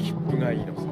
기쁨의 이로써.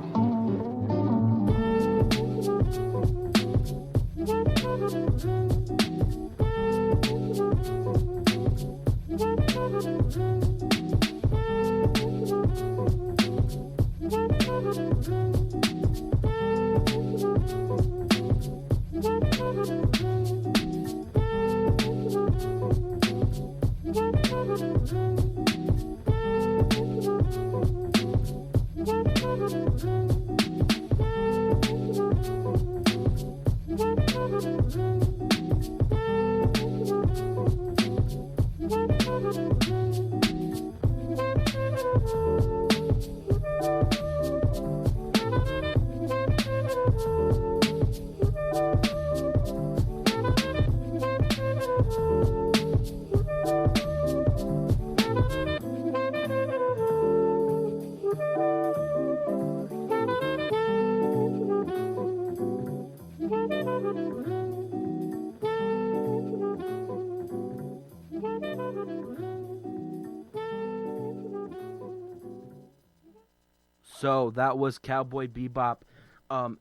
So that was Cowboy Bebop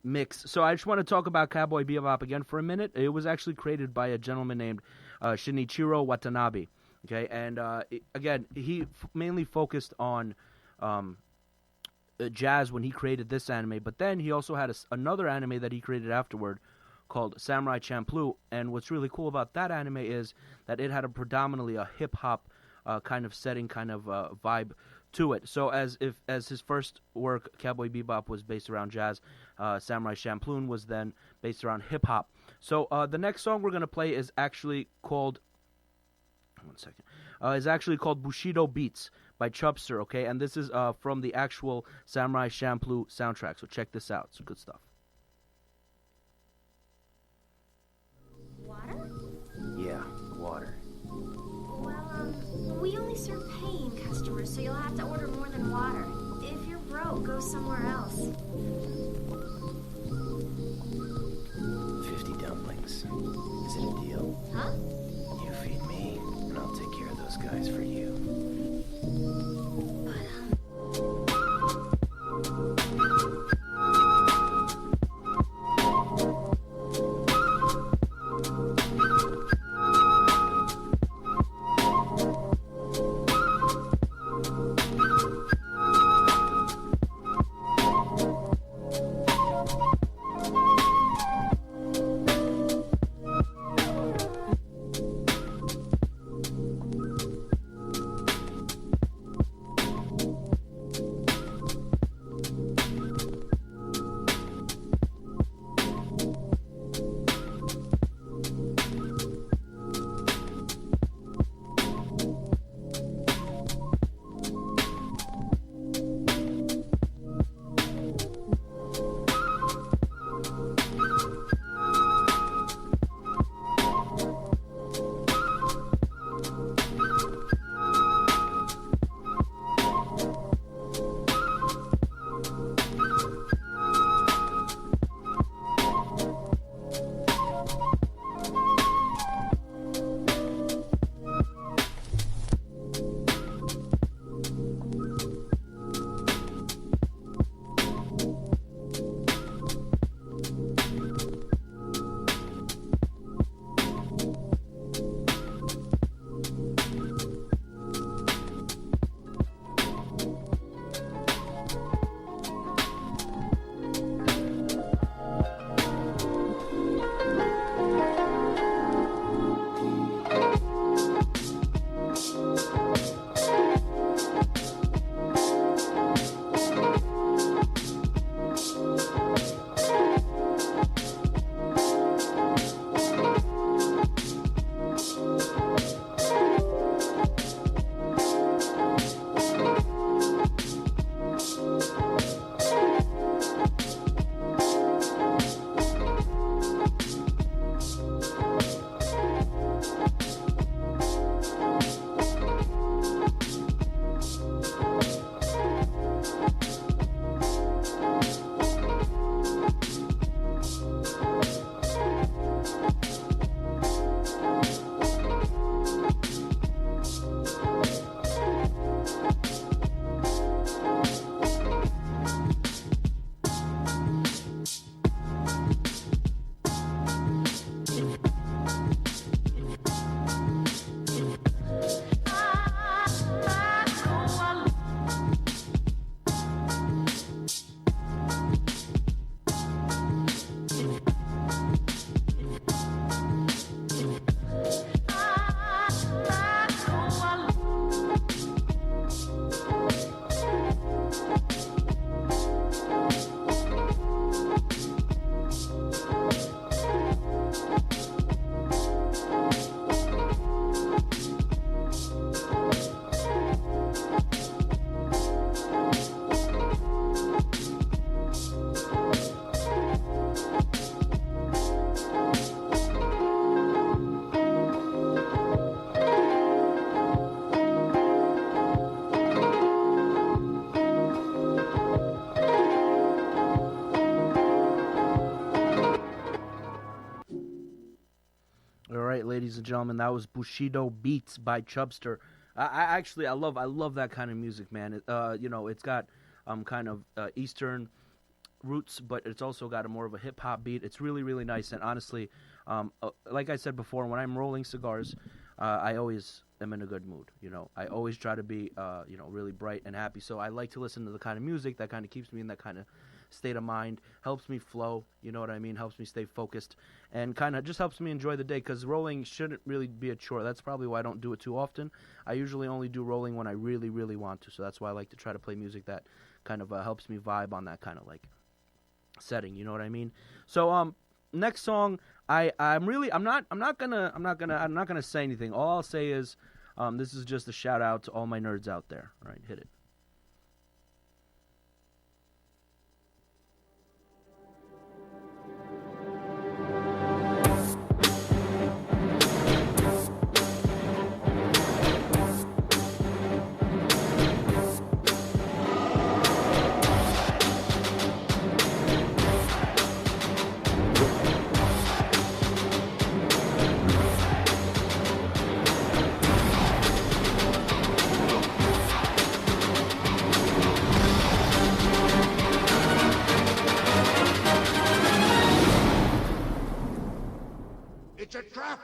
mix. So I just want to talk about Cowboy Bebop again for a minute. It was actually created by a gentleman named Shinichiro Watanabe. Okay, and again, he mainly focused on jazz when he created this anime, but then he also had another anime that he created afterward called Samurai Champloo. And what's really cool about that anime is that it had a predominantly a hip hop kind of setting, kind of vibe to it. So as his first work, Cowboy Bebop, was based around jazz, Samurai Champloo was then based around hip hop. So the next song we're gonna play is actually called Bushido Beats by Chubster. Okay, and this is from the actual Samurai Champloo soundtrack. So check this out. It's good stuff. Water? Yeah, water. Well, we only serve paying customers, so you'll have to order more than water. If you're broke, go somewhere else. 50 dumplings. Is it a deal? Huh? You feed me, and I'll take care of those guys for you. ladies and gentlemen. That was Bushido Beats by Chubster. I love that kind of music, man. It's got kind of Eastern roots, but it's also got a more of a hip hop beat. It's really, really nice. And honestly, like I said before, when I'm rolling cigars, I always am in a good mood. I always try to be really bright and happy. So I like to listen to the kind of music that kind of keeps me in that kind of state of mind, helps me flow, you know what I mean, helps me stay focused, and kind of just helps me enjoy the day, because rolling shouldn't really be a chore. That's probably why I don't do it too often. I usually only do rolling when I really, really want to, so that's why I like to try to play music that kind of helps me vibe on that kind of like setting, you know what I mean? So next song, I'm not gonna say anything. All I'll say is this is just a shout out to all my nerds out there. All right, hit it. It's a trap!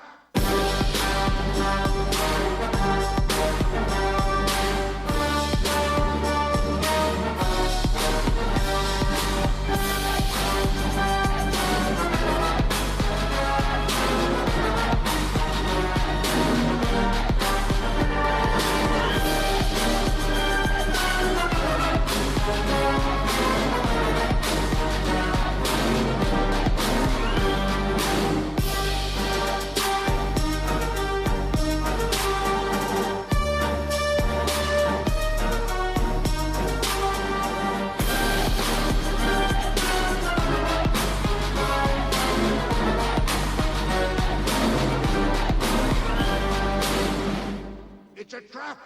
It's a trap!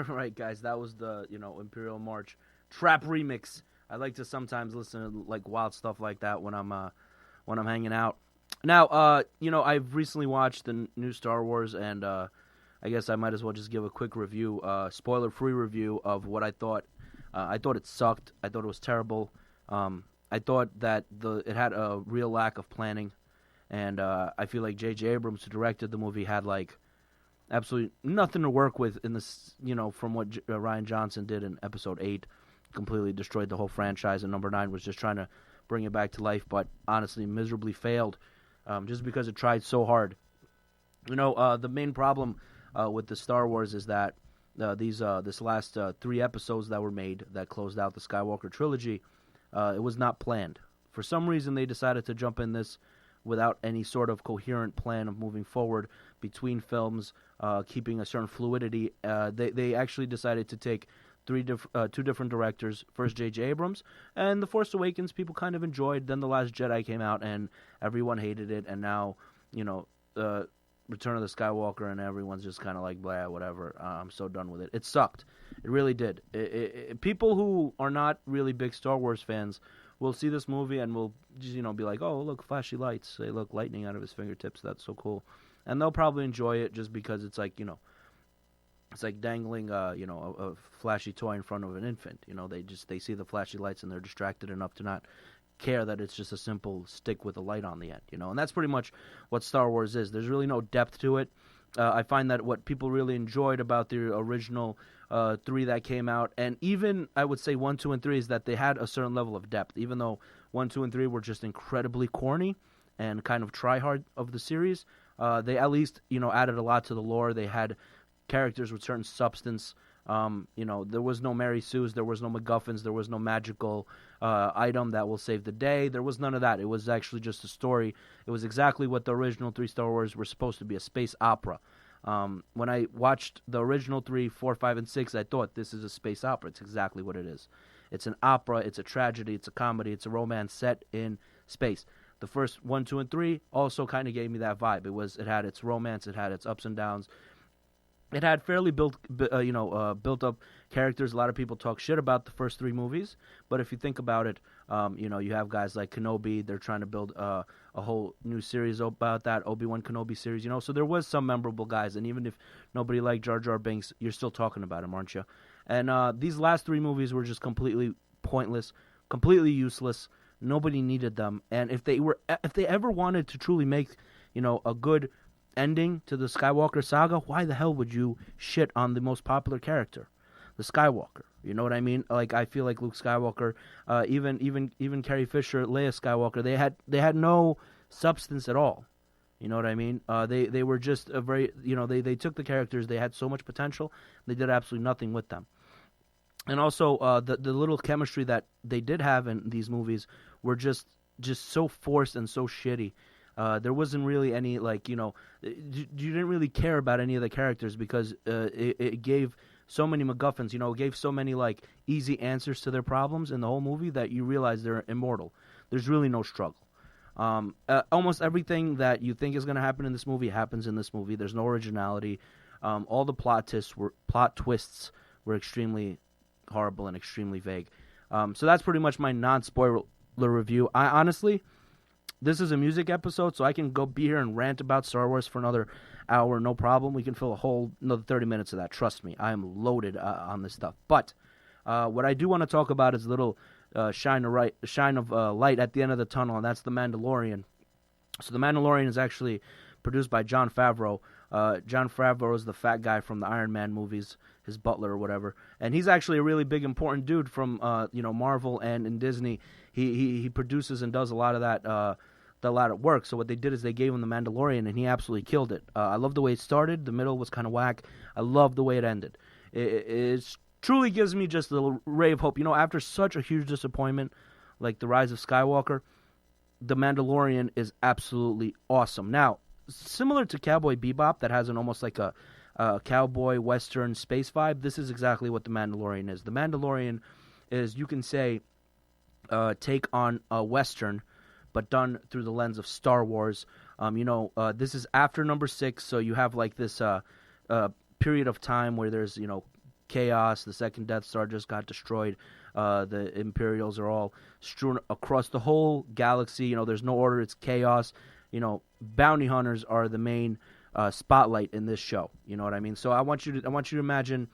Alright guys, that was the, Imperial March Trap remix. I like to sometimes listen to like wild stuff like that when I'm hanging out. Now, I've recently watched the new Star Wars, and I guess I might as well just give a quick review, spoiler-free review of what I thought. I thought it sucked. I thought it was terrible. I thought that it had a real lack of planning, and I feel like J.J. Abrams, who directed the movie, had like absolutely nothing to work with in this, from what Rian Johnson did in Episode 8. Completely destroyed the whole franchise, and Number 9 was just trying to bring it back to life, but honestly miserably failed, just because it tried so hard. The main problem with the Star Wars is that this last 3 episodes that were made that closed out the Skywalker trilogy, it was not planned. For some reason, they decided to jump in this without any sort of coherent plan of moving forward between films, keeping a certain fluidity. They actually decided to take two different directors. First J.J. Abrams, and The Force Awakens people kind of enjoyed. Then The Last Jedi came out, and everyone hated it. And now, Return of the Skywalker, and everyone's just kind of like, blah, whatever. I'm so done with it. It sucked. It really did. People who are not really big Star Wars fans will see this movie and will just, be like, oh, look, flashy lights. They look lightning out of his fingertips. That's so cool. And they'll probably enjoy it just because it's like, it's like dangling, a flashy toy in front of an infant. They see the flashy lights and they're distracted enough to not care that it's just a simple stick with a light on the end. And that's pretty much what Star Wars is. There's really no depth to it. I find that what people really enjoyed about the original 3 that came out, and even I would say 1, 2, and 3, is that they had a certain level of depth. Even though 1, 2, and 3 were just incredibly corny and kind of try hard of the series, they at least added a lot to the lore. They had characters with certain substance. There was no Mary Sue's, there was no MacGuffins, there was no magical item that will save the day. There was none of that. It was actually just a story. It was exactly what the original 3 Star Wars were supposed to be, a space opera. When I watched the original 3, 4, 5, and 6, I thought this is a space opera. It's exactly what it is. It's an opera, it's a tragedy, it's a comedy, it's a romance set in space. The first 1, 2, and 3 also kind of gave me that vibe. It had its romance, it had its ups and downs. It had fairly built up characters. A lot of people talk shit about the first 3 movies, but if you think about it, you have guys like Kenobi. They're trying to build a whole new series about that, Obi-Wan Kenobi series. So there was some memorable guys, and even if nobody liked Jar Jar Binks, you're still talking about him, aren't you? And these last 3 movies were just completely pointless, completely useless. Nobody needed them, and if they ever wanted to truly make a good ending to the Skywalker saga, why the hell would you shit on the most popular character, the Skywalker? You know what I mean? Like, I feel like Luke Skywalker, even Carrie Fisher, Leia Skywalker, they had no substance at all. You know what I mean? They were just a very they took the characters, they had so much potential, they did absolutely nothing with them. And also the little chemistry that they did have in these movies were just so forced and so shitty. There wasn't really any, you didn't really care about any of the characters because it gave so many MacGuffins, it gave so many, easy answers to their problems in the whole movie that you realize they're immortal. There's really no struggle. Almost everything that you think is going to happen in this movie happens in this movie. There's no originality. All the plot twists were extremely horrible and extremely vague. So that's pretty much my non-spoiler review. I honestly... This is a music episode, so I can be here and rant about Star Wars for another hour, no problem. We can fill another 30 minutes of that. Trust me, I am loaded on this stuff. But what I do want to talk about is a little shine of light at the end of the tunnel, and that's The Mandalorian. So The Mandalorian is actually produced by Jon Favreau. Jon Favreau is the fat guy from the Iron Man movies, his butler or whatever, and he's actually a really big, important dude from Marvel and in Disney. He produces and does a lot of that. A lot of work. So what they did is they gave him The Mandalorian, and he absolutely killed it. I love the way it started. The middle was kind of whack. I love the way it ended. It truly gives me just a little ray of hope. After such a huge disappointment like The Rise of Skywalker, The Mandalorian is absolutely awesome. Now, similar to Cowboy Bebop, that has an almost like a cowboy western space vibe, this is exactly what The Mandalorian is. The Mandalorian is, you can say, take on a western, but done through the lens of Star Wars. This is after number 6, so you have this period of time where there's chaos. The second Death Star just got destroyed. The Imperials are all strewn across the whole galaxy. There's no order. It's chaos. Bounty hunters are the main spotlight in this show. You know what I mean? So I want you to imagine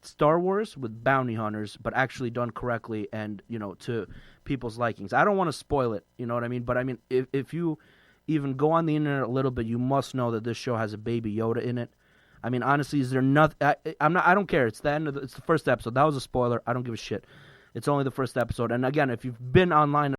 Star Wars with bounty hunters, but actually done correctly and, to people's likings. I don't want to spoil it, you know what I mean? But I mean, if you even go on the internet a little bit, you must know that this show has a Baby Yoda in it. I mean, honestly, is there nothing? I don't care. It's the end it's the first episode. That was a spoiler. I don't give a shit. It's only the first episode. And again, if you've been online